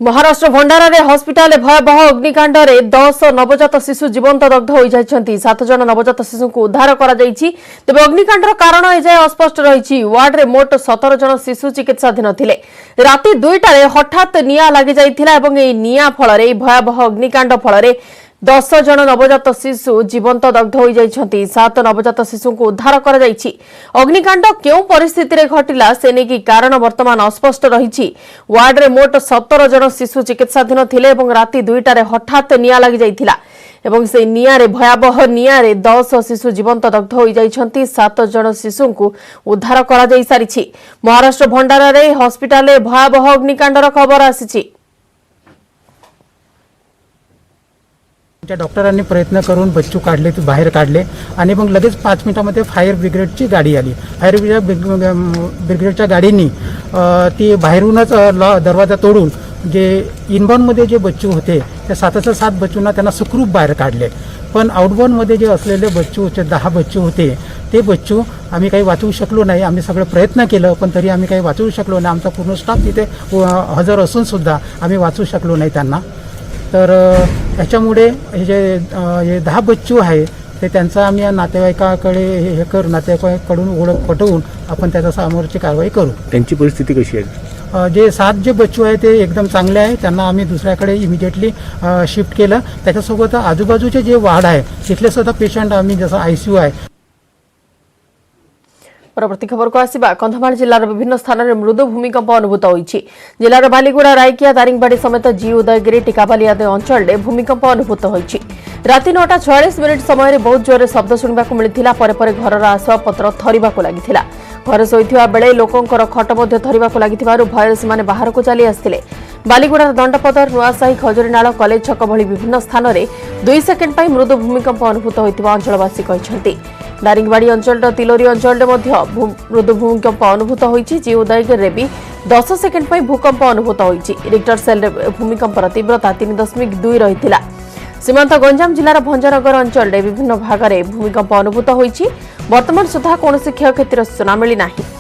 महाराष्ट्र भंडारा hospital भयावह अग्निकांड में 10 नवजात शिशु जीवंत दग्ध हो जाती 7 जन नवजात शिशु को उद्धार तेज अग्निकांड कारण एजाए अस्पष्ट रही वार्ड में मोट 17 जन शिशु चिकित्साधीन थे राति 2टार हठात निआं लगी जाइथिला निआं फल भयावह अग्निकांड फल 10 जन नवजात शिशु जीवंत दग्ध हो जाती 7 नवजात शिशु को उद्धार कर अग्निकांड क्यों परिस्थिति रे घटिला से नेकी कारण वर्तमान अस्पष्ट रही वार्ड में मोट 17 जन शिशु चिकित्साधीन थे राति 2टार हठात निआं लगी जाइथिला से निआरे भयावह निआरे 10 शिशु जीवंत दग्ध हो जाती 7 जन शिशु को उद्धार कर सारी महाराष्ट्र भंडारा हस्पिटाल भयावह अग्निकांडर खबर आसी डॉक्टरांनी प्रयत्न करून बच्चू काढले ते बाहेर काढले आणि मग लगेच 5 मिनिटांमध्ये फायर ब्रिगेडची गाडी आली। फायर ब्रिगेडच्या गाडीनी ती बाहेरूनच दरवाजा तोडून जे इनबाउंडमध्ये जे बच्चू होते त्या 7 बच्चूंना त्यांना सुखरूप बाहेर काढले। पण आउटबाउंडमध्ये जे असलेले बच्चू 10 बच्चू होते ते बच्चू आम्ही काही वाचवू शकलो नाही। आम्ही सगळं प्रयत्न केलं पण तरी आम्ही काही वाचवू शकलो नाही। आमचा पूर्ण स्टाफ तिथे हजर असून सुद्धा आम्ही वाचवू शकलो नाही त्यांना। तर याच्यामुळे हे जे 10 बच्चू आहे ते त्यांचा आम्ही नातेवाईकाकडे हे करू नातेवाईकाकडून ओळख पटवून आपण त्याचा समोरची कारवाई करू। त्यांची परिस्थिती कशी आहे? जे 7 जे बच्चू आहे ते एकदम चांगले आहे। त्यांना आम्ही दुसऱ्याकडे इमिडिएटली शिफ्ट केलं। त्याच्यासोबत आजूबाजूचे जे वार्ड आहे तिथले सुद्धा पेशंट आम्ही जसं आयसीयू आहे। परवर्ती खबर को आसिबा कंधमाल जिल्लार विभिन्न स्थान में मृदु भूमिकंप अनुभूत होइछि। जिल्लार बालीगुड़ा रायकिया दारिंगबाड़ी समेत जी उदयगिरी टिकाबाली आदि अंचल में भूमिकंप अनुभूत होइछि। राति 9:46 समय बहुत जोर शब्द शुणा मिलता पर घर आसवाबपत्र थरिबाकु लागिथिला। घर शोइथिबा बेले लोकंकर खट मध्य थरिबाकु लागिथिबारु भୟରେ ସେମାନେ बाहरକୁ चली आसिथिले। बालीगुड़ा दंडपदर नुआसाही खजुरीनाल कलेज छक भली विभिन्न स्थान में 2 सेकेंड पर मृदु भूमिकंप अनुभूत होइतिबा अंचलवासी कहछन्ति। दारिंगबाड़ी अंचल तिलोरी अंचल मृदु भूमिकंप अनुभूत होइछि। जी उदयगिरी भी 10 सेकेंड पर भूकंप अनुभूत होइछि। रिक्टर सेल भूमिकंपर तीव्रता 3.2 रहिथिला। सीमांत गंजाम जिलार भंजनगर अंचल में विभिन्न भाग में भूमिकंप अनुभूत होइछि। वर्तमान सुधा कौनसी क्षयक्षतिर सूचना मिली नाही।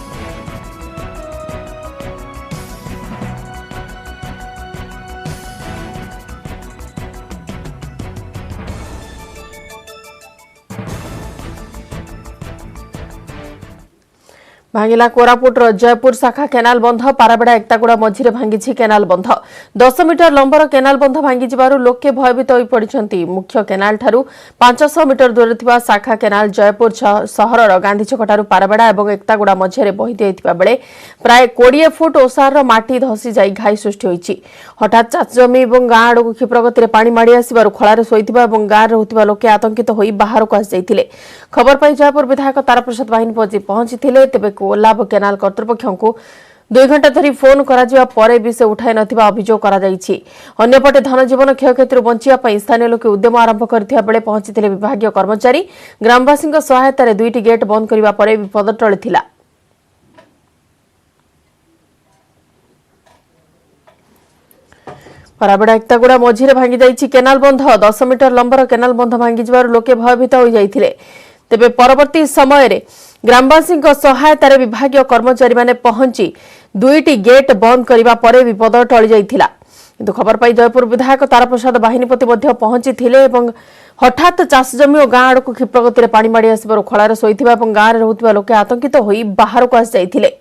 भांगिला कोरापुटर जयपुर शाखा केनाल बंध पाराबेड़ा एकतागुड़ा मझिरे भांगी केनाल बंध 10 मीटर लंबर केनाल बंध भांगी लोके भयभीत हो पड़ती। मुख्य केनाल ठारू 500 मीटर दूर थिबा शाखा केनाल जयपुर सहर गांधी छकठारू पाराबेड़ा और एकतागुड़ा मझिरे बही जाइतिबा बेले प्राय 20 फुट ओसार माटी धसी जाई घाई सृष्टि होइछि। हठात चाषजमी और गाँ आड़क क्षिप्रगति पानी माड़ी आसबार खଳାରେ ଶୋଇଥିବା और गाँव रहुଥିବା लोके आतंकित होई बाहरକୁ आसी जाइथिले। खबर पाई जयपुर विधायक ताराप्रसाद बाहिनी पहुंचीथिले। तेबे कोलाब केनाल कर्तृपक्ष को 2 घंटा धरी फोन करा पर भी से उठाई नथिबा अभियोग करा जाइछि। अन्यपटे धनजीवन क्षयक्षतिर बंचिया स्थानीय लोके उद्यम आरंभ करथिबा बेले पहुंचीथिले विभागीय कर्मचारी। ग्रामवासी सहायतार 2टी गेट बंद करबा परे विपद टळिथिला। पाराबेड़ा एकतागुड़ा मझिरे भांगी जाइछि केनाल बंध 10 मीटर लंबर केनाल बंध भांगी लोके भयभीत हो जाइथिले। तेबे परवर्ती समय रे ग्रामवासी सहायतार विभागीय कर्मचारी माने पहुंची 2टी गेट बंद करबा परे विपद टळि जाइथिला। किंतु खबर पाई जयपुर विधायक ताराप्रसाद बाहिनीपति पहुंची थिले एवं हठात चाषजमी और गाँ आड़क क्षिप्रगति पानी माड़ी आसबार खଳାରେ ଶୋଇଥିବା और गाँव में रहुଥିବା लोके आतंकित होई बाहरକୁ आसी जाइथिले।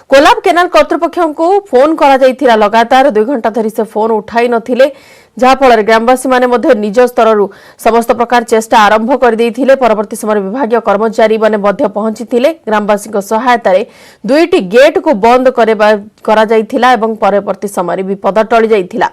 कोलाब केनाल कर्तृपक्ष को फोन करा जाइथिला। लगातार 2 घंटा धरी से फोन उठाई नथिले जहाँफल ग्रामवासी माने मध्य निज स्तर समस्त प्रकार चेष्टा आरंभ कर देइथिले। परवर्ती समय विभागीय कर्मचारी माने मध्य पहुंचीथिले। ग्रामवासी सहायतार 2टी गेट को बंद करा जाइथिला एवं परवर्ती समय विपद टळि जाइथिला।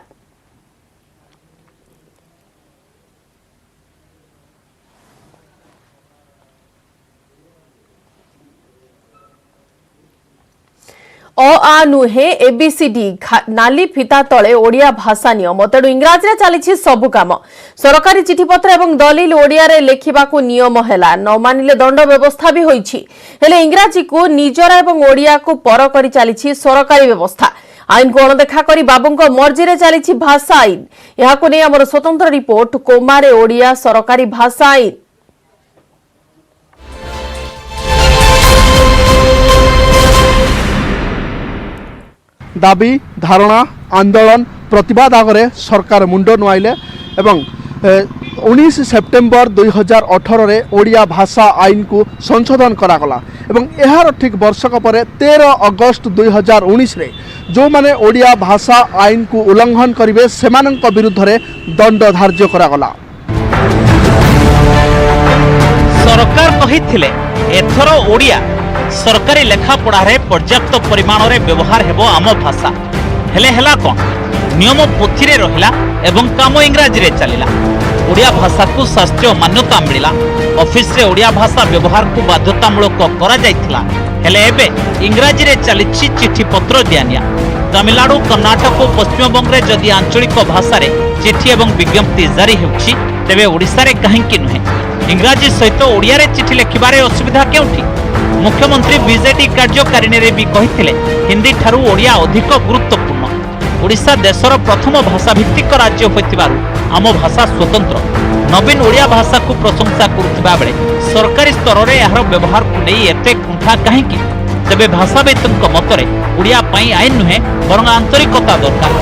आ नुहे एबीसीडी नाली फिता तले ओडिया भाषा नियम तेणु इंग्राजी चली सबु काम। सरकारी चिठीपत्र और दलिल ओडिया रे लेखिबाकू नियम हैला न मानिले दंड व्यवस्था भी होइछि। हेले इंग्राजी को निजरा और ओडिया को पर करी चली सरकारी व्यवस्था। आईन को अणदेखा करी बाबूंको मर्जी रे चली भाषा आईन। यहाको नै हमर स्वतंत्र रिपोर्ट कोमारे ओडिया सरकारी भाषा आईन। दाबी धारणा आंदोलन प्रतिवाद आगे सरकार मुंड नुआइले एवं 19 सेप्टेम्बर 2018 रे ओडिया भाषा आईन को संशोधन करागला एवं यार ठीक वर्षक पर 13 अगस्त 2019 रे जो माने ओडिया भाषा आईन को उल्लंघन करिवे सेमानंक विरुद्ध रे दंड धार्य करागला। सरकार कहिथिले एथरो ओडिया सरकारी लेखापढ़ा रे पर्याप्त परिमाण रे व्यवहार हेबो आम भाषा हेले हेला कोन नियम पोथी रे रहिला एवं काम इंग्राजी रे चलिला। ओडिया भाषा को शास्त्रीय मान्यता मिला ऑफिस रे ओडिया भाषा व्यवहार को बाध्यतामूलक करा जायतिला हेले एबे इंग्राजी रे चलिछि चिठी पत्र दियानिया। तमिलनाडु कर्नाटक और पश्चिमबंग रे जदि आंचलिक भाषा रे चिठी एवं विज्ञप्ति जारी हेउछि तेबे ओडिसा रे काहेकि नुहे इंग्राजी सहित ओडिया रे चिठी लिखिबारे असुविधा केउठी। मुख्यमंत्री बीजेडी कार्यकारिणी रे भी कहिथिले हिंदी ठारू ओडिया अधिक गुरुत्वपूर्ण। ओडिशा देशर प्रथम भाषा भित्तिक राज्य होइतिबारु आम भाषा स्वतंत्र। नवीन ओडिया भाषा को प्रशंसा करुथिबा बेले सरकारी स्तर रे यार व्यवहार को नै एते कुंठा काहेकि तेबे भाषाविदଙ୍କ मतरे ओडिया पई आईन नुहे बरং आंतरिकता दरकार।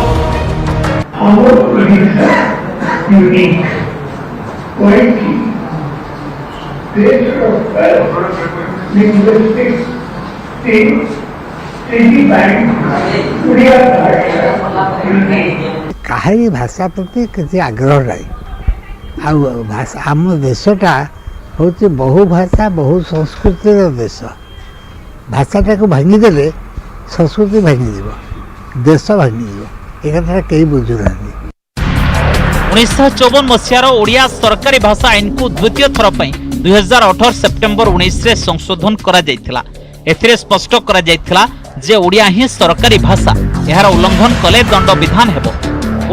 कहारी भाषा प्रति किसी आग्रह रही भाषा आम देशटा हूँ बहु भाषा बहु संस्कृतिर देश। भाषाटा को भांगीदेले संस्कृति भांगी देश भांगी एक कथा कई बुझुना। 1954 मसीहार ओडिया सरकारी भाषा आईन को द्वितीय थर पर 2018 सेप्टेम्बर 19 रे संशोधन करा जायतिला। एथिरे स्पष्ट करा जायतिला जे ओडिया ही सरकारी भाषा यार उल्लंघन कले दंड विधान हेबो।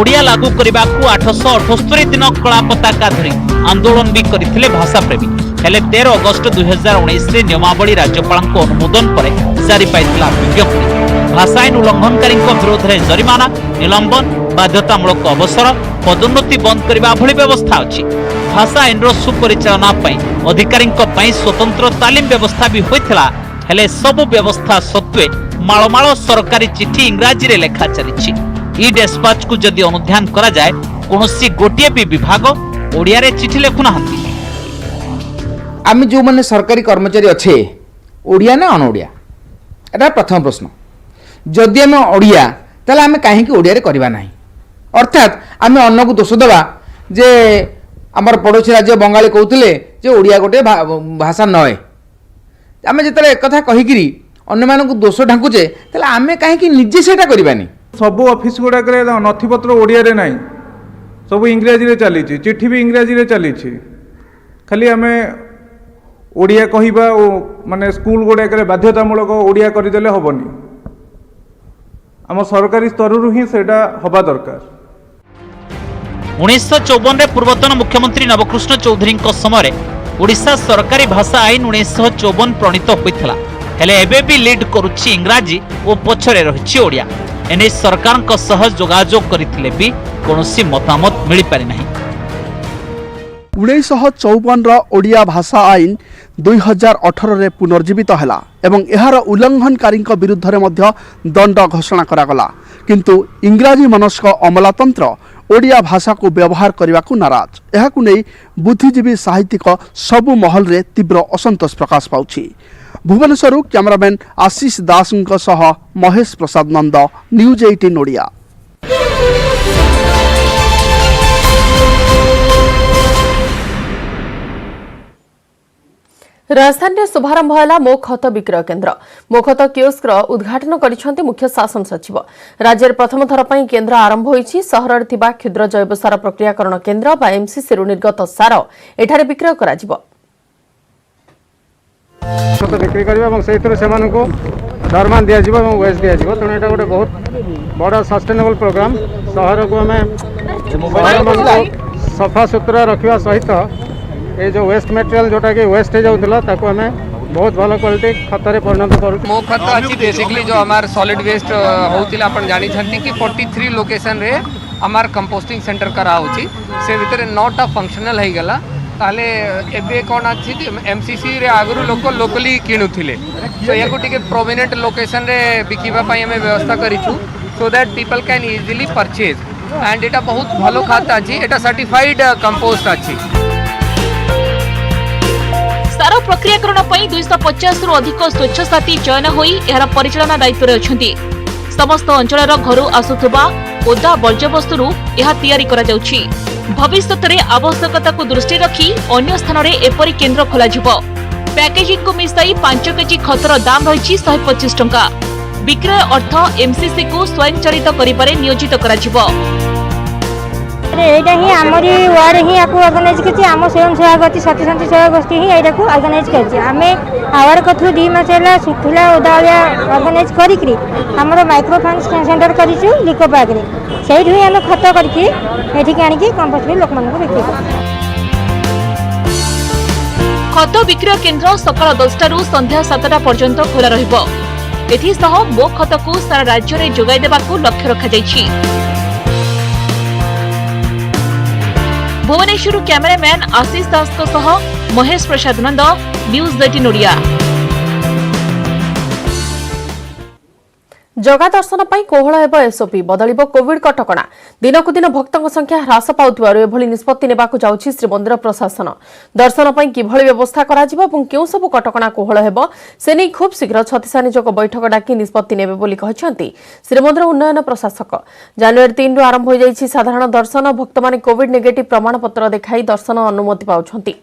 ओडिया लागू करबा को 878 दिन कला पताका धरी आंदोलन भी करथिले भाषा प्रेमी हेले 13 अगस्त 2019 रे नियमावली राज्यपाल को अनुमोदन पर जारी पाइथिला विज्ञप्ति। भाषा आईन उल्लंघनकारी विरोध में जरिमाना निलंबन बाध्यतामूलक अवसर पदोन्नति बंद करबा भली व्यवस्था अछि। भाषा आईन सुपरिचालना अधिकारी स्वतंत्र तालीम व्यवस्था भी होइथिला हेले सब व्यवस्था सत्वे मालमाल सरकारी चिठी इंग्राजी रे लेखा चलिछि। ई डिस्पैच को जदि अनुध्यान करा जाए कोनोसी गोटिए भी विभाग ओडिया रे चिठी लेखु नाहंती। आम जो मैंने सरकारी कर्मचारी अच्छे ओडिया ना अनओडिया एटा प्रथम प्रश्न। जदि आम ओडिया ताले आम कहीं ओडिया रे करबा नाही अर्थात आम अन्न को दोष देवा जे आमर पड़ोसी राज्य बंगाली कहते जे ओडिया गोटे भाषा नए आम जिते एक कथा कहीकि अन्य मानक दोष ढाकुचे ताले आम कहीं निजे सेटा करबानी। सब ऑफिस गुड़ाक नथिपत्र ओडिया रे नाही सब इंग्राजी रे चली चिठी भी इंग्राजी रे चली खाली आम ओडिया कहिबा ओ माने स्कूल गुड़ाक बाध्यतामूलक ओडिया करदेले हबनी आम सरकारी स्तर ही सेटा हबा दरकार। 1954 रे पूर्वतन मुख्यमंत्री नवकृष्ण चौधरी समय ओडिशा सरकारी भाषा आईन 1954 प्रणीत होइथिला हेले एबे भी लीड करुछि इंग्राजी और पछरे रहिछि ओडिया। एने सरकार को सह जोगाजोग करथिले भी कोनोसी मतामत मिली पारि नाही। 1954 ओडिया भाषा आईन 2018 रे पुनर्जीवित हैला एवं यार उल्लंघनकारी विरुद्ध रे मध्य दंड घोषणा करागला किंतु इंग्राजी मनस्क अमलातंत्र ओडिया भाषा को व्यवहार करने को नाराज। यह बुद्धिजीवी साहित्यिक सबु महल रे तीव्र असंतोष प्रकाश पाउछि। भुवनेश्वर कैमरामैन आशीष दास महेश प्रसाद नंद न्यूज 18 ओडिया। राजधानी शुभारंभ है मो खत विक्रय केन्द्र। मो खत कियोस्क उद्घाटन कर मुख्य शासन सचिव। राज्य में प्रथम थर पर केन्द्र आरंभ होइछि। सहर में क्षुद्र जैव सार प्रक्रियाकरण केन्द्र बा एमसीसी निर्गत सार एठारे विक्रय कराजिबो। बिक्री करबा दरमा दिया वेस्ट दिया तेणु यहाँ गोटे बहुत बड़ा सस्टेनेबल प्रोग्राम। सहर को आम सफा सुतरा रखा सहित ये जो वेस्ट मटेरियल जोटा कि वेस्ट हो जाऊला ताको हमें बहुत भल क्वालिटी खतरे परिणत करूँ। मो खत अच्छी बेसिकली जो हमार सॉलिड वेस्ट होता अपन जानी कि 43 लोकेशन रे हमार कंपोस्टिंग सेंटर करा होची से भितर 9टा फंक्शनल हो गला ताले एबे कोन अछि एमसीसी रे आगरु लोक लोकली किणुथिले सो या को टिके प्रोमिनेंट लोकेशन रे बिकिबा पई हमें व्यवस्था करिछु so that people can easily purchase. And एटा बहुत भलो खाता अछि एटा सर्टिफाइड कंपोस्ट अछि। सार प्रक्रियाकरण पई 250 रु अधिक स्वच्छ साथी चयन होई एहर परिचालना दायित्व रे अछंती। समस्त अंचलर घरु आसुथबा ओदा वर्ज्यवस्तु यह तैयारी करा जाउछि। भविष्यत रे आवश्यकता को दृष्टि रखी अन्य स्थान रे एपरि केंद्र खोला जिवो। पैकेजिंग को मिसाई 5 केजी खतर दाम रही 125 टंका। विक्रय अर्थ एमसीसी को स्वयंचालित करिबारे नियोजित करा जिवो। एटा ही आमरी वार्ड ही आपको ऑर्गेनाइज करछि। आम स्वयं सहायक गोष्ठी सत्यशांति सहायक गोष्ठी ही एटा को ऑर्गेनाइज करछि। आमे आवर कथु 2 मास होला सुखिला उदालिया ऑर्गेनाइज करिकरी हमर माइक्रो फाइनेंस सेंटर करिछु लिको पाक रे सेठी ही हम खत करके एठी के आनी के कंपोस्ट भी लोक मन को बिक्री कर। खत विक्रय केंद्र सकाळ 10टा रु संध्या 7टा पर्यंत खोला रहिबो। एथि सह मो खत को सारा राज्य रे जोगाई देबाकू लक्ष्य रखा जायछि। भुवनेश्वर कैमरामैन आशीष दास सह महेश प्रसाद नंद, न्यूज 18 ओडिया। जगा दर्शन पर कोहल हेब एसओपी बदलिब कोविड कटकणा। दिनकु दिन भक्तों संख्या ह्रास पाउथिबारु एभली निष्पत्ति नेबाकु जाउछि श्रीमंदिर प्रशासन। दर्शन पर किभଳି व्यवस्था करा जिवो एवं केउ सब कटकणा कोहल हेब से नै खूब शीघ्र छत्तीसा निजोग बैठक डाकी निष्पत्ति नेबे बोली कहिसंती श्रीमंदिर उन्नयन प्रशासक। जनवरी 3 रु आरंभ हो जाइछि साधारण दर्शन। भक्त माने कोविड नेगेटिव प्रमाण पत्र देखाई दर्शन अनुमति पाउछंती।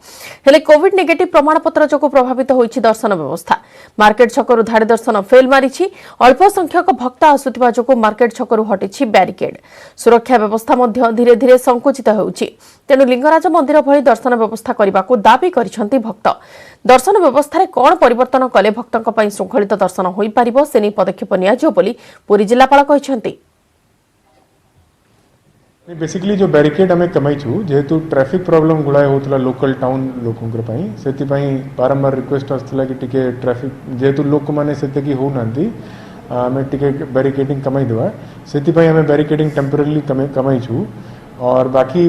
हेले कोविड नेगेटिव प्रमाण पत्र जोगु प्रभावित होइछि दर्शन व्यवस्था। मार्केट छकरु धाडी दर्शन फेल मारिछि। अल्प संख्यक भक्त आसुथिबा जोगु मार्केट छकरु हटिछि बैरिकेड। सुरक्षा व्यवस्था मध्य धीरे धीरे संकुचित होउछि। तेनु लिंगराज मंदिर भଳି दर्शन व्यवस्था करबाकू दाबी करिसंती भक्त। दर्शन व्यवस्था रे कोन परिवर्तन कले भक्तक पई शृंखलित दर्शन होई पारिबो से नै पदक्षेप नियाजियो बोली पुरी जिल्लापाल कहिसंती। बेसिकली जो बैरिकेड आम कमाईचु जेहेतु ट्रैफिक प्रॉब्लम गुड़ाए होता लोकल टाउन लोकों से बारंबार रिक्वेस्ट आसाला कि टिके ट्रैफिक जेहेतु लोक मैंने से होना आम टिके बैरिकेडिंग कमाई देवा से आम बैरिकेडिंग टेम्पररी कमाईचु। और बाकी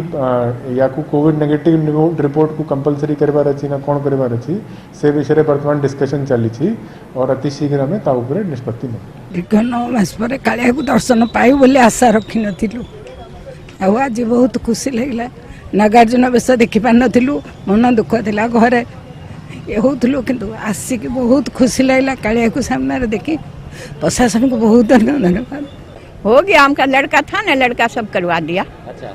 या कोविड नेगेटिव रिपोर्ट को कंपलसरी करबार अछि ना कौन करबार अछि से विषय रे वर्तमान डिस्कशन चली और अति शीघ्र आम ता ऊपर निष्पत्ति नेबु। दीर्घ 9 मास पर कालिया को दर्शन पाइबु बोली आशा रखि नथिलु। आज बहुत खुशी लगला। नागार्जुन बेश देखी पार नथिलु मन दुख थिला घरे ये होतलु किंतु आसिक बहुत खुशी लगला कालिया को सामने देखी। प्रशासन को बहुत धन्यवाद। हो गया हमका लड़का था ना लड़का सब करवा दिया। अच्छा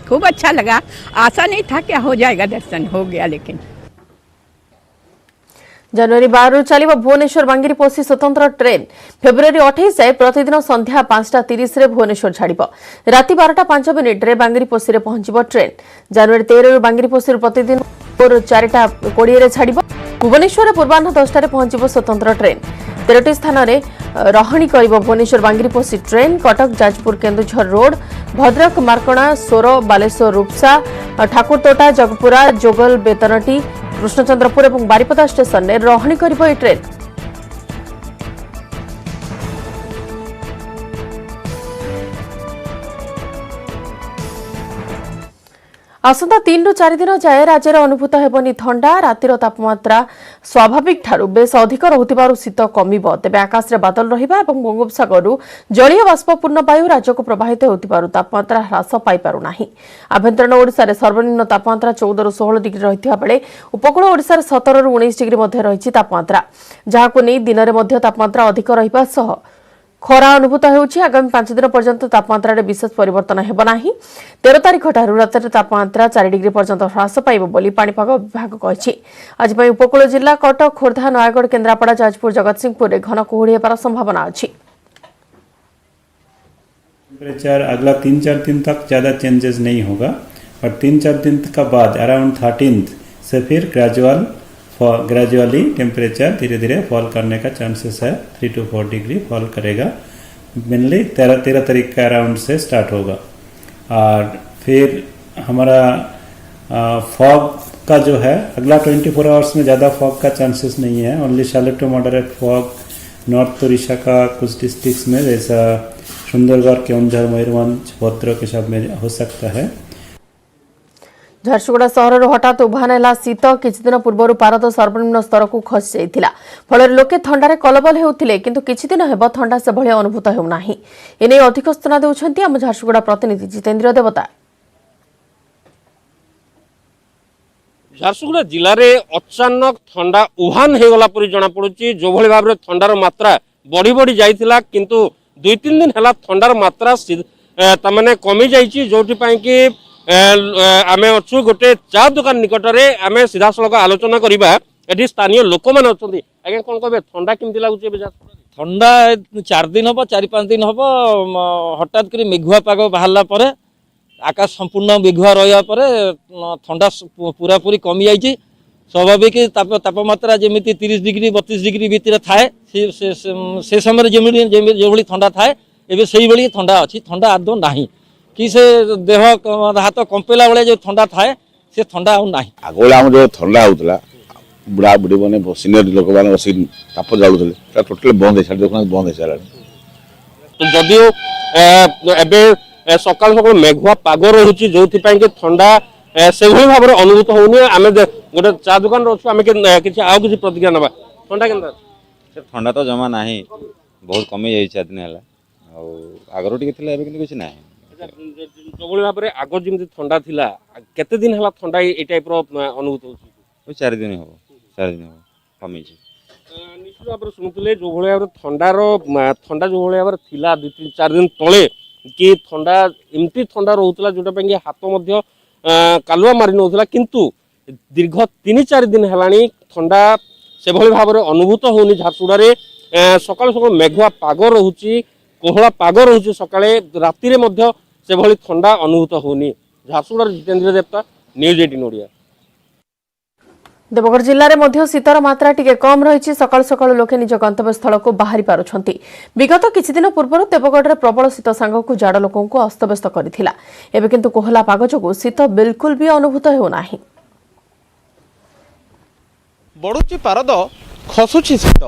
खूब अच्छा लगा। आशा नहीं था क्या हो जाएगा दर्शन हो गया। लेकिन जनवरी 12 रु चलिब भुवनेश्वर बांगिरीपोशी स्वतंत्र ट्रेन। फेब्रुआरी 28 जाए प्रतिदिन संध्या 5:30 रे भुवनेश्वर छाड़िब। राति 12:05 रे बांगिरीपोशी रे पहुंचिब ट्रेन। जनवरी 13 रु बांगिरीपोशी प्रतिदिन 4:20 रे छाड़िब। भुवनेश्वर पूर्वाह्न 10 रे पहुंचिब स्वतंत्र ट्रेन। 13टी स्थान रे रहणी करिब भुवनेश्वर बांगिरीपोशी ट्रेन। कटक जाजपुर केन्दुझर रोड भद्रक मार्कणा सोर बालेश्वर रूपसा ठाकुरतोटा जगपुरा जोगल बेतनटी कृष्णचंद्रपुर और बारिपदा स्टेशन में रहणी करिब ए ट्रेन। आसंता 3 रु 4 दिन जाए राज्य में अनुभूत हेबनी ठंडा। रातिर तापमात्रा स्वाभाविक ठारू बेस अधिक रहुतिबारु शीत कमिब। तेबे आकाश रे बादल रहिबा एवं बंगोपसागरु जलीय बाष्पपूर्ण वायु राज्य को प्रवाहित होतिबारु तापमात्रा ह्रास पाई पारु नाही। आभ्यंतरीण ओडिसा रे सर्वनिम्न तापमात्रा 14 रु 16 डिग्री रहिथिबा बेले उपकूल ओडिसा रे 17 रु 19 डिग्री मध्ये रहिछि तापमात्रा। जहाको नै दिन रे मध्ये तापमात्रा अधिक रहिबा सह खरा अनुभूत होउछि। आगामी 5 दिन पर्यंत तापमात्रा रे विशेष परिवर्तन हेब नाही। 13 तारिख ठारू रातिर तापमात्रा 4 डिग्री पर्यंत ह्रास पाइब बोली पाणीपाग विभाग कहिछि। आज पई उपकूल जिल्ला कटक खोर्धा नयागढ़ केन्द्रापड़ा जाजपुर जगतसिंहपुर रे घन कुहुड़ी हेबार संभावना अछि। टेम्परेचर अगला 3-4 दिन तक ज़्यादा चेंजेस नहीं होगा और 3-4 दिन का बाद अराउंड 13th से फिर ग्रेजुअली टेम्परेचर धीरे धीरे फॉल करने का चांसेस है। 3 to 4 डिग्री फॉल करेगा। मेनली 13 तारीख का अराउंड से स्टार्ट होगा। और फिर हमारा फॉग का जो है अगला 24 आवर्स में ज़्यादा फॉग का चांसेस नहीं है। Only shallow to moderate fog north Orissa का कुछ डिस्ट्रिक्ट्स में जैसा सुंदरगढ़ केउंझर मयूरभंज भद्रक के सब में हो सकता है। ଝାରସୁଗୁଡ଼ା ସହରରୁ ହଠାତ୍ ଉଭାନ ହେଲା ଶୀତ। କିଛି ଦିନ ପୂର୍ବରୁ ପାରଦ ସର୍ବନିମ୍ନ ସ୍ତରକୁ ଖସି ଯାଇଥିଲା, ଫଳରେ ଲୋକେ ଥଣ୍ଡାରେ କଲବଲ ହେଉଥିଲେ, କିନ୍ତୁ କିଛି ଦିନ ହେବ ଥଣ୍ଡା ସେଭଳି ଅନୁଭୂତ ହେଉନାହିଁ। ଏନେଇ ଅଧିକ ସୂଚନା ଦେଉଛନ୍ତି ଆମ ଝାରସୁଗୁଡ଼ା ପ୍ରତିନିଧି ଜିତେନ୍ଦ୍ର ଦେବତା। ଝାରସୁଗୁଡ଼ା ଜିଲ୍ଲାରେ ଅଚାନକ ଥଣ୍ଡା ଉଭାନ ହେଇଗଲା ପରି ଜଣାପଡ଼ୁଛି। ଯେଉଁଭଳି ଭାବରେ ଥଣ୍ଡାର ମାତ୍ରା ବଢ଼ି ବଢ଼ି ଯାଇଥିଲା, କିନ୍ତୁ 2-3 ଦିନ ହେଲା ଥଣ୍ଡାର ମାତ୍ରା ତାମାନେ କମି ଯାଇଛି। ଯେଉଁଥିପାଇଁ କି ଆମେ ଅଛୁ ଗୋଟେ ଚା ଦୋକାନ ନିକଟରେ। ଆମେ ସିଧାସଳଖ ଆଲୋଚନା କରିବା, ଏଠି ସ୍ଥାନୀୟ ଲୋକମାନେ ଅଛନ୍ତି। ଆଜ୍ଞା, କ'ଣ କହିବେ, ଥଣ୍ଡା କେମିତି ଲାଗୁଛି ଏବେ ଝାରସୁଗୁଡ଼ାରେ? ଥଣ୍ଡା 4 ଦିନ ହେବ, 4-5 ଦିନ ହେବ ହଠାତ୍ କରି ମେଘୁଆ ପାଗ ବାହାରିଲା ପରେ, ଆକାଶ ସମ୍ପୂର୍ଣ୍ଣ ମେଘୁଆ ରହିବା ପରେ ଥଣ୍ଡା ପୁରାପୁରି କମି ଯାଇଛି। ସ୍ୱାଭାବିକ ତାପମାତ୍ରା ଯେମିତି 30 ଡିଗ୍ରୀ 32 ଡିଗ୍ରୀ ଭିତରେ ଥାଏ, ସେ ସମୟରେ ଯେଭଳି ଥଣ୍ଡା ଥାଏ, ଏବେ ସେଇଭଳି ଥଣ୍ଡା ଅଛି। ଥଣ୍ଡା ଆଦୌ ନାହିଁ, କି ସେ ଦେହ ହାତ କମ୍ପେଇଲା ବେଳେ ଯେଉଁ ଥଣ୍ଡା ଥାଏ, ସେ ଥଣ୍ଡା ଆଉ ନାହିଁ। ଆଗବେଳେ ଆମର ଯେଉଁ ଥଣ୍ଡା ହେଉଥିଲା, ବୁଢ଼ା ବୁଢ଼ୀ ମାନେ ସିନିୟର ଲୋକମାନେ ବସିକି ତାପ ଜାଳୁଥିଲେ, ସେଟା ଟୋଟାଲି ବନ୍ଦ ହେଇସାରିଲା, ଦେଖୁନାହାନ୍ତି ବନ୍ଦ ହେଇସାରିଲାଣି। ଯଦିଓ ଏବେ ସକାଳୁ ସକାଳୁ ମେଘୁଆ ପାଗ ରହୁଛି, ଯେଉଁଥିପାଇଁ କି ଥଣ୍ଡା ସେଭଳି ଭାବରେ ଅନୁଭୂତ ହଉନି। ଆମେ ଗୋଟେ ଚା ଦୋକାନରେ ଅଛୁ, ଆମେ କିଛି ଆଉ କିଛି ପ୍ରତିକ୍ରିୟା ନେବା। ଥଣ୍ଡା କେନ୍ତା? ସେ ଥଣ୍ଡା ତ ଜମା ନାହିଁ, ବହୁତ କମି ଯାଇଛି 4 ଦିନ ହେଲା। ଆଉ ଆଗରୁ ଟିକେ ଥିଲା, ଏବେ କିନ୍ତୁ କିଛି ନାହିଁ। ଯେଉଁଭଳି ଭାବରେ ଆଗ ଯେମିତି ଥଣ୍ଡା ଥିଲା, କେତେ ଦିନ ହେଲା ଥଣ୍ଡା ଏଇ ଟାଇପ୍ର ଅନୁଭୂତ ହେଉଛି? 4 ଦିନ ହେବ, 4 ଦିନ ହେବ କମିଛି। ନିଶ୍ଚିତ ଭାବରେ ଶୁଣୁଥିଲେ, ଯେଉଁଭଳି ଭାବରେ ଥଣ୍ଡା ଯେଉଁଭଳି ଭାବରେ ଥିଲା 2-4 ଦିନ ତଳେ, କି ଥଣ୍ଡା ଏମିତି ଥଣ୍ଡା ରହୁଥିଲା ଯୋଉଟା ପାଇଁ ହାତ ମଧ୍ୟ କାଲୁଆ ମାରି ନେଉଥିଲା, କିନ୍ତୁ ଦୀର୍ଘ 3-4 ଦିନ ହେଲାଣି ଥଣ୍ଡା ସେଭଳି ଭାବରେ ଅନୁଭୂତ ହେଉନି। ଝାରସୁଗୁଡ଼ାରେ ସକାଳୁ ସକାଳୁ ମେଘୁଆ ପାଗ ରହୁଛି, କୋହଳା ପାଗ ରହୁଛି, ସକାଳେ ରାତିରେ ମଧ୍ୟ ସେଭଳି ଥଣ୍ଡା ଅନୁଭୂତ ହେଉନି। ଝାରସୁଗୁଡ଼ାର ଜିତେନ୍ଦ୍ର ଦେବତା, ନ୍ୟୁଜ୍ 18 ଓଡ଼ିଆ। देवगढ़ जिले में शीतर मात्रा टिके कम रही। सकाल सकाल लोके निज गंतव्यस्थल को बाहरी पारुछंती। विगत किछि दिन पूर्व देवगढ़ प्रबल शीत सांग को जाड़ लोकों को अस्तव्यस्त करथिला। एबे किंतु कोहला पाग जोगु शीत बिल्कुल भी अनुभूत हेउ नाही। बढुची पारद खसुची शीत।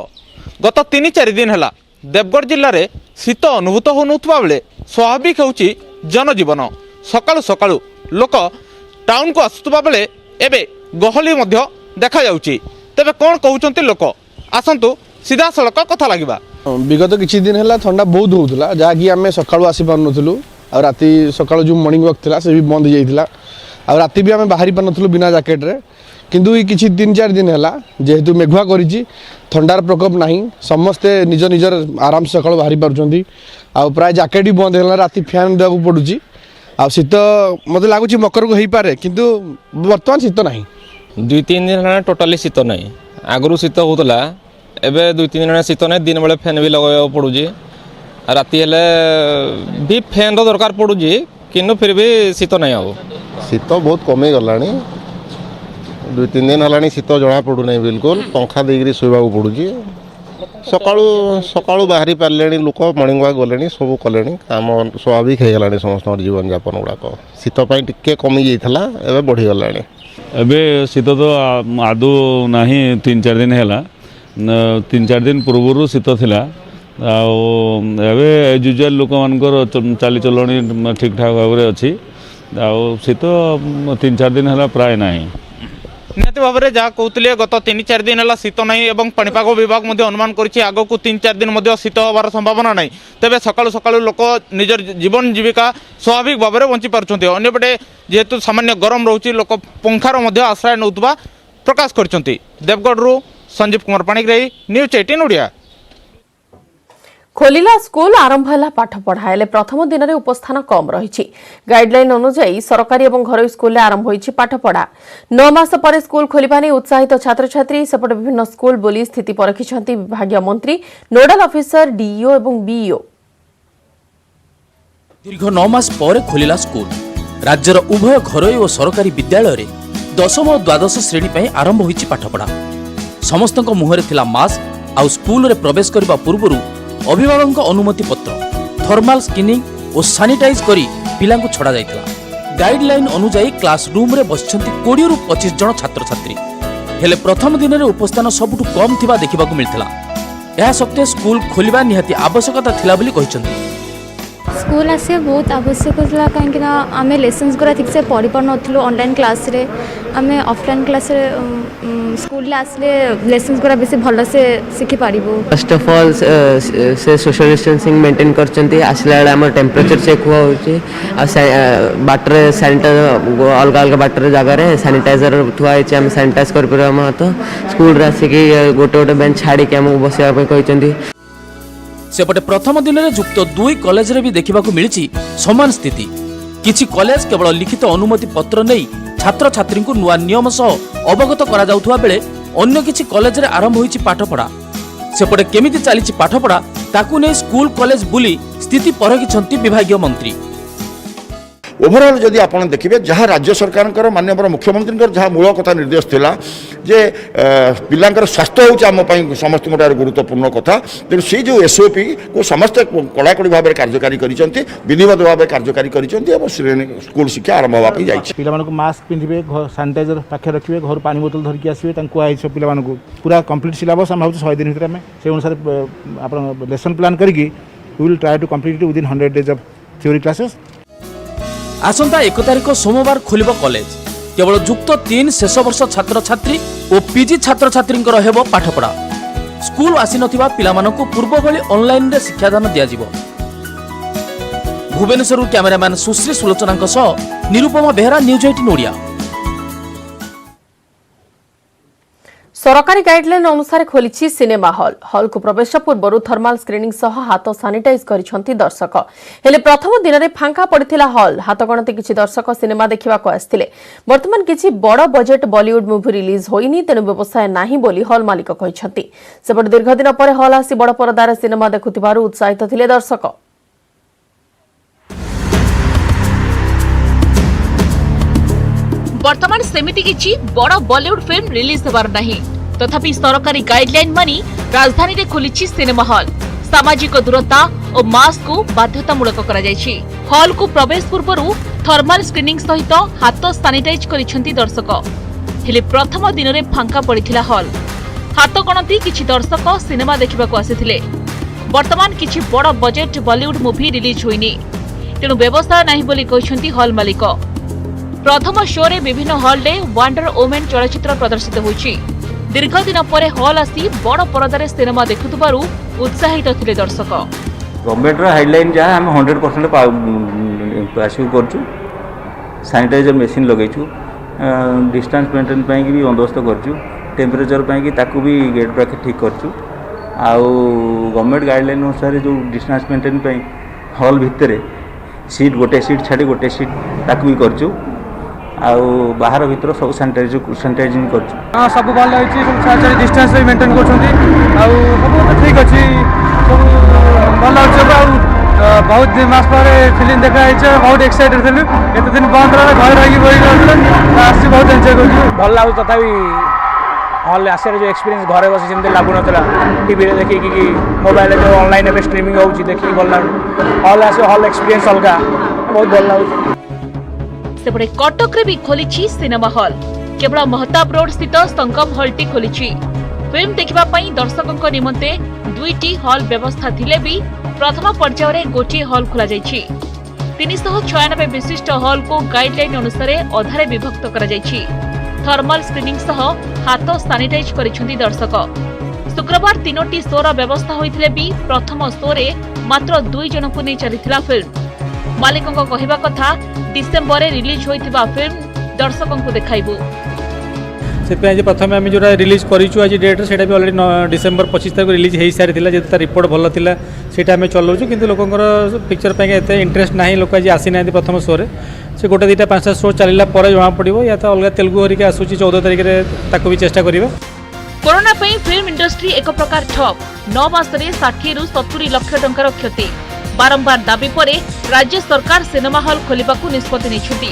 गत 3-4 दिन है देवगढ़ जिले में शीत अनुभूत होनुथबा बेले स्वाभाविक होउची जनजीवन। सकाळु सकाळु लोक टाउन को आसुथबा बेले एबे गहली मध्य देखा जाउची। तबे कोन कहउचंती लोक, आसंतु सीधा सड़क कथा लागिबा। विगत किछि दिन है ठंडा बहुत होउतला, जहाँकि आम सकाळु आसी पारनथुलु। आ राति सकाळु जो मॉर्निंग वॉक थिला से भी बंद हो जाइतिला। आ राति भी आम बाहरी पारनथुलु बिना जैकेट रे। किंतु ये किछि 3-4 दिन है जेहेतु मेघुआ करिछि, ठंडार प्रकोप नाही, समस्ते निज निजर आराम से सकाळु बाहरी पारुछंती। आ प्राय जैकेट भी बंद है, राति फैन देवाक पड़ुछि। आ शीत मते लागुछि मकर को हेई पारे, किंतु वर्तमान शीत नाही। 2-3 दिन है टोटाली शीत नहीं। आगु शीत होता एवं 2-3 दिन शीत नहीं। दिन बेले फैन भी लगा पड़ुची, राति हेले भी फैन दरकार पड़ुची, किंतु फिर भी शीत नहीं। अब शीत बहुत कमी गला। 2-3 दिन है शीत जना पड़ू ना, बिल्कुल पंखा देकर शोवा पड़ुची। सकाळु सकाळु बाहरी पारे लोक मॉर्निंग वॉक गले, सब कले, काम स्वाभाविक हो गला। समस्त जीवन यापन गुड़ाक शीतपाई टिके कमी जाइला, एवं बढ़ी गला। एबे शीत तो आदौ ना 3-4 दिन है। 3-4 दिन पूर्व शीत थिला। एज यूजुआल लोक मान चाली चलनी ठीक ठाक भाव में अच्छी। शीत 3-4 दिन है प्राय ना। निहती भाव में जहाँ कहते गत 3-4 दिन है शीत नहीं। और पाणीपाग विभाग अनुमान कर आग को 3-4 दिन शीत होबार संभावना नहीं। तेज सकाळु सकाळु लोक निजर जीवन जीविका स्वाभाविक भाव में बंची पार्टी। अंपटे जेहेतु सामान्य गरम रोचे, लोक पंखार आश्रय नौथबा प्रकाश कर। देवगढ़ संजीव कुमार पाणिग्राही, न्यूज 18 ओडिया। खोलिला स्कूल आरंभ है पाठपढ़ा हेले प्रथम दिन में उपस्थान कम रही। गाइडलाइन अनुसार सरकारी और घर स्कूल आरंभ होईछि पाठपढ़ा। 9 मास पर स्कूल खोलिबा नै उत्साहित छात्र छात्री सेपटे विभिन्न स्कूल बोली स्थिति परखिछंती विभागीय मंत्री, नोडल ऑफिसर, डीईओ और बीईओ। दीर्घ 9 मास पर खोलिला स्कूल। राज्यर उभय घरोई और सरकारी विद्यालय रे 10म और 12श श्रेणी पई आरंभ होईछि पाठपढ़ा। समस्तक मुहरे थिला मास्क। आ स्कूल रे प्रवेश करबा पूर्वरु अभिभावक अनुमति पत्र, थर्माल स्क्रीनिंग और सानिटाइज करी पिलांकु छड़ा जाइतला। गाइडलाइन अनुसार क्लासरूम रे बसछंती 20 रु 25 जन छात्र छात्री। हेले प्रथम दिन रे उपस्थान सबुठु कम थिबा देखिबाकु मिलथिला। एहा सत्ते स्कूल खोलिबा निहाती आवश्यकता थिला बोली कहिसंती। स्कूल आसे बहुत आवश्यक होता कहीं आम लेसन्स गुरा ठीक से पढ़ी पार नु ऑनलाइन क्लास रे आम ऑफलाइन क्लास रे स्कूल आसले लेसन्स गुरा बेसी भल से शिखि पारिबो। फर्स्ट ऑफ ऑल से सोशल डिस्टेंसिंग मेंटेन करचंती आसला बेले हमर टेम्परेचर चेक हुआ होची बाटर सैनिटाइजर अलग अलग बाटर जगह रे सैनिटाइजर थुआ होची हम सैनिटाइज कर पर हम तो स्कूल रे आसी कि गोटे गोटे बेंच छाड़ी के हम बसिया पे कहचंती। सेपटे प्रथम दिन में जुक्त 2 कॉलेज रे भी देखा मिली समान स्थिति। किछि कॉलेज केवल लिखित अनुमति पत्र नहीं छात्र छात्री को नुआ नियम सह अवगत करा जाउथुवा बेले अन्य किछि कॉलेज रे आरंभ होईछि पाठपढ़ा। सेपटे केमिति चलीछि पाठपढ़ा ताकू नै स्कूल कॉलेज बुली स्थिति परखिछंती विभागीय मंत्री। ओभरऑल जदि आपण देखिबे जहाँ राज्य सरकार माननीय मुख्यमंत्री जहाँ मूल कथा निर्देश थिला जे पिलांकर स्वास्थ्य होउछ आम पई समस्त गोटे गुरुत्वपूर्ण कथा तेणु से जो एसओपी को समस्त कड़ाकड़ी भाव में कार्यकारी करिसेंती विधिवत भाव कार्यकारी करिसेंती और स्कूल शिक्षा आरंभ होगा पे जाइछि। पिला मानको मास्क पिंधिबे सैनिटाइजर पाखे रखिबे घर पानी बोतल धरकी आसीबे तांको आइछ पिला मानको पूरा कंप्लीट सिलेबस हम 100 दिन भितर में से अनुसार आपण लेसन प्लान करके we will try to complete it within 100 days of theory classes. आसंता 1 तारिख सोमवार खोलिबो कॉलेज केवल जुक्त 3 शेष वर्ष छात्र छात्री और पीजी छात्र छात्री हेबो पाठपढ़ा। स्कूल आसी नथिबा पिला मानकु पूर्व भली ऑनलाइन रे शिक्षादान दिया जिवो। भुवनेश्वर कैमरामैन सुश्री सुलोचना सह निरुपमा बेहरा न्यूज 18 ओडिया। सरकारी गाइडलाइन अनुसार खोली सिनेमा हॉल हॉल को प्रवेश पूर्व थर्माल स्क्रीनिंग सह हाथ सानिटाइज करिसेंती दर्शक। हेले प्रथम दिन में फांका पड़िथिला हॉल हाथ गणति किछि दर्शक सिनेमा देखिबा को आस्थिले। वर्तमान किछि बड़ बजेट बॉलीवुड मूवी रिलीज होइनी तेनु व्यवसाय नाही बोली हॉल मालिक कहिसेंती। सेपट दीर्घ दिन पर हॉल आसी बड़ परदार सिनेमा देखुथिबारु उत्साहित थिले दर्शक। वर्तमान सेमिति किछि बड़ बॉलीवुड फिल्म रिलीज हेबार नाही तथापि सरकारी गाइडलाइन मानि राजधानी रे खोलिछि सिनेमा हॉल। सामाजिक दूरता और मास्क को बाध्यतामूलक करा जायछि। हॉल को प्रवेश पूर्व थर्माल स्क्रीनिंग सहित हाथ सानिटाइज करिसेंती दर्शक। हेले प्रथम दिन में फांका पड़िथिला हॉल हाथ गणति किछि दर्शक सिनेमा देखिबा को आसीथिले। वर्तमान किछि बड़ बजेट बॉलीवुड मूवी रिलीज होइनी तेणु व्यवस्था नाही बोली कहिसेंती हॉल मालिक। प्रथम शो रे विभिन्न हॉल रे वंडर वुमेन चलचित्र प्रदर्शित होइछि। दीर्घ दिन पर हॉल आसी बड़ परदारे सिनेमा देखुथबारु उत्साहित थिले दर्शक। गवर्नमेंट हाइडलाइन जहाँ आम 100% आसिव करछु सैनिटाइजर मेसीन लगेछु डिस्टेंस मेंटेन पाई भी बंदोबस्त करछु टेम्परेचर पाई कि ताकू भी गेट पाखे ठीक करछु आउ गवर्नमेंट गाइडलाइन अनुसार जो डिस्टेंस मेंटेन पाई हॉल भितर सीट गोटे सीट छाड़ी गोटे सीट ताकू भी करछु आउ बाहर भीतर सब सैनिटाइजिंग करछु। हां सब भल होइछि सब छाड़ी डिस्टेंस मेंटेन करछुंती आउ सब ठीक अछि सब भल होइछ आउ बहुत दिन मास पर फिल्म देखा है बहुत एक्साइटेड थिलु एते दिन बंद रहे घर रही बई रहल आसी बहुत एंजॉय करछु भल लागु तथापि हॉल आसे जो एक्सपीरियंस घरे बसी जेमते लागु नतला टीवी रे देखि कि मोबाइल जो ऑनलाइन में स्ट्रीमिंग होउछि देखि भल लागु हॉल आसे हॉल एक्सपीरियंस अलगा बहुत भल लागु। सेपटे कटक रे भी खोलिछि सिनेमा हॉल केवल महताब रोड स्थित संगम हॉल टी खोलिछि। फिल्म देखिबा पई दर्शकक निमंते 2टी हॉल व्यवस्था थिले भी प्रथम पर्याय रे गोटी हॉल खोला जायछि। 396 विशिष्ट हॉल को गाइडलाइन अनुसार अधारे विभक्त करा जायछि। थर्मल स्क्रीनिंग सह हाथ सानिटाइज करिसेंती दर्शक। शुक्रवार 3टी शोर व्यवस्था होइथिले भी प्रथम शो रे मात्र 2 जनकु नै चलिथिला फिल्म। मालिकक कहिबा कथा डिसेंबर रे रिलीज होइथिबा फिल्म दर्शकंकु देखाइबो। से प्रथम आम जो रिलीज करूँ आज डेट से भी अलरेडी डिसेंबर 25 तारीख रिलीज हो सारी जेहतु रिपोर्ट भल था सीटा आम चलाऊँ कि लोकर पिक्चर पे एते इंटरेस्ट ना लोक आज आसी ना प्रथम शो से गोटे 2-5टा शो चलला जना पड़ो या तो अलग तेलुगु हरिका आसूँ 14 तारीख में भी चेष्टा करिबा। कोरोना पई फिल्म इंडस्ट्री एक प्रकार ठप 9 मास रे 60 रु 70 लाख टंकार क्षति। बारंबार दाबी परे राज्य सरकार सिनेमा हॉल खोलिबाकू निष्पत्ति नेछुती।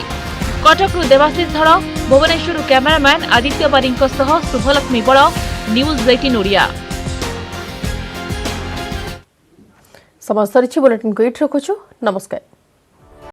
कटकरू देवाशीष धड़ भुवनेश्वर कैमरामैन आदित्य बारिंक सह शुभलक्ष्मी बड़ न्यूज 18 ओडिया। समस्त बुलेटिन को एट रखुछु नमस्कार।